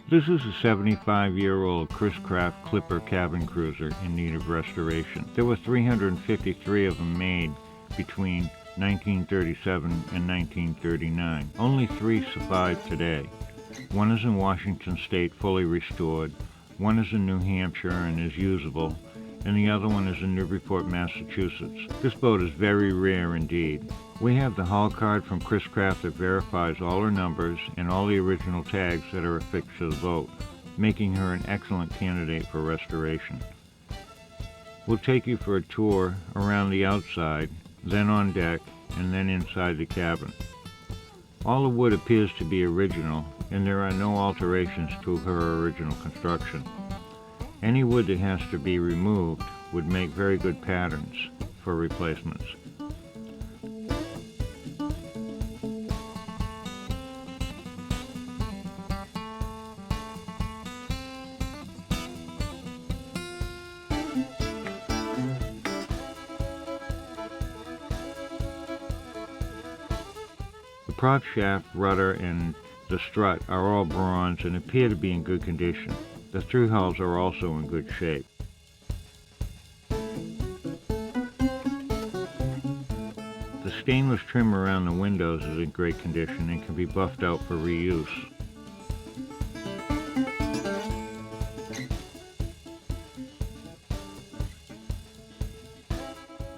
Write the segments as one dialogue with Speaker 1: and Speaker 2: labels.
Speaker 1: This is a 75-year-old Chris Craft Clipper cabin cruiser in need of restoration. There were 353 of them made between 1937 and 1939. Only 3 survive today. One is in Washington State, fully restored. One is in New Hampshire and is usable, and the other one is in Newburyport, Massachusetts. This boat is very rare indeed. We have the hull card from Chris Craft that verifies all her numbers and all the original tags that are affixed to the boat, making her an excellent candidate for restoration. We'll take you for a tour around the outside, then on deck, and then inside the cabin. All the wood appears to be original, and there are no alterations to her original construction. Any wood that has to be removed would make very good patterns for replacements. The prop shaft, rudder, and the strut are all bronze and appear to be in good condition. The through hulls are also in good shape. The stainless trim around the windows is in great condition and can be buffed out for reuse.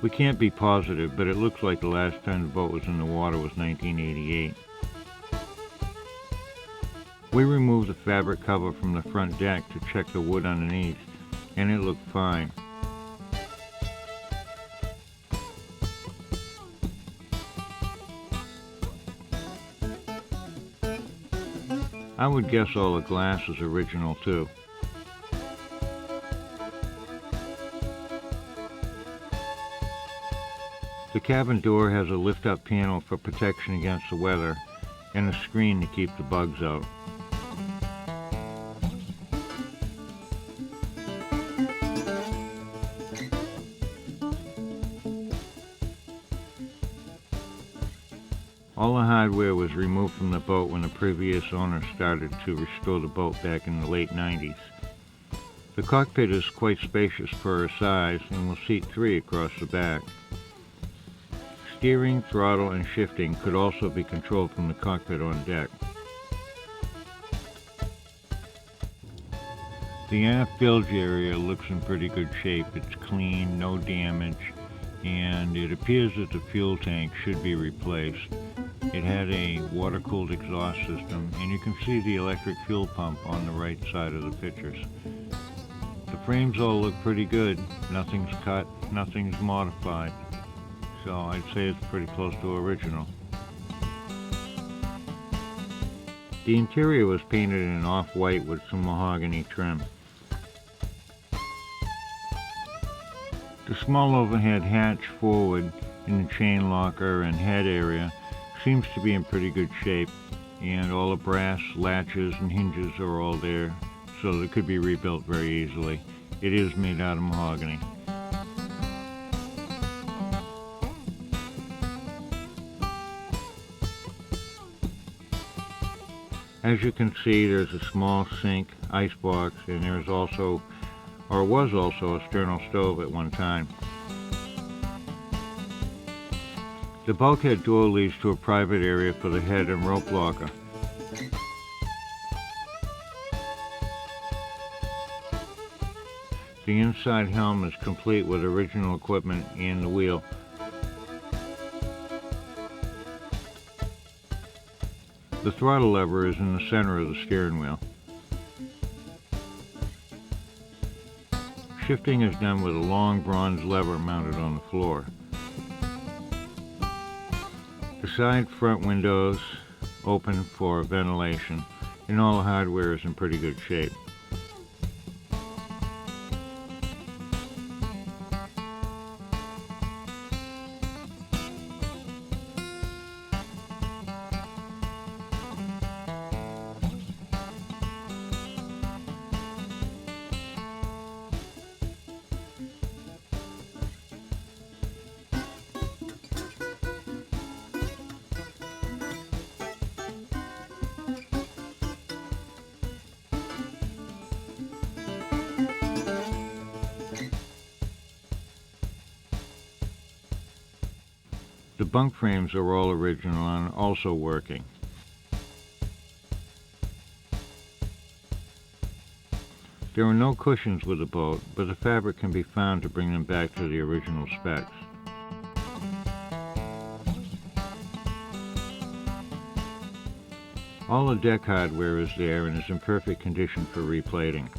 Speaker 1: We can't be positive, but it looks like the last time the boat was in the water was 1988. We removed the fabric cover from the front deck to check the wood underneath, and it looked fine. I would guess all the glass is original too. The cabin door has a lift-up panel for protection against the weather and a screen to keep the bugs out. All the hardware was removed from the boat when the previous owner started to restore the boat back in the late 90s. The cockpit is quite spacious for her size and will seat 3 across the back. Steering, throttle, and shifting could also be controlled from the cockpit on deck. The aft bilge area looks in pretty good shape. It's clean, no damage, and it appears that the fuel tank should be replaced. It had a water-cooled exhaust system, and you can see the electric fuel pump on the right side of the pictures. The frames all look pretty good. Nothing's cut, nothing's modified. So I'd say it's pretty close to original. The interior was painted in off-white with some mahogany trim. The small overhead hatch forward in the chain locker and head area seems to be in pretty good shape, and all the brass latches and hinges are all there, so it could be rebuilt very easily. It is made out of mahogany. As you can see, there's a small sink, icebox, and there's also, or was also, a sternal stove at one time. The bulkhead door leads to a private area for the head and rope locker. The inside helm is complete with original equipment and the wheel. The throttle lever is in the center of the steering wheel. Shifting is done with a long bronze lever mounted on the floor. The side front windows open for ventilation, and all the hardware is in pretty good shape. bunk frames are all original and also working. There are no cushions with the boat, but the fabric can be found to bring them back to the original specs. All the deck hardware is there and is in perfect condition for replating.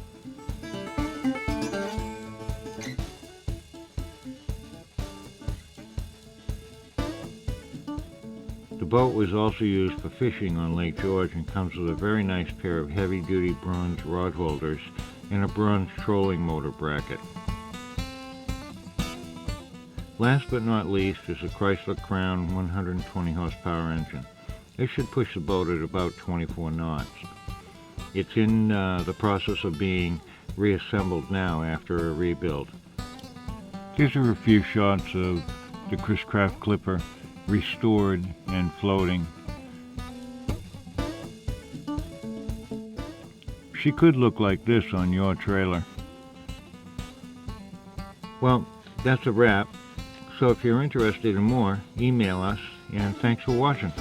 Speaker 1: The boat was also used for fishing on Lake George and comes with a very nice pair of heavy-duty bronze rod holders and a bronze trolling motor bracket. Last but not least is a Chrysler Crown 120 horsepower engine. This should push the boat at about 24 knots. It's in the process of being reassembled now after a rebuild. These are a few shots of the Chris-Craft Clipper restored and floating. She could look like this on your trailer. Well, that's a wrap. So if you're interested in more, email us, and thanks for watching.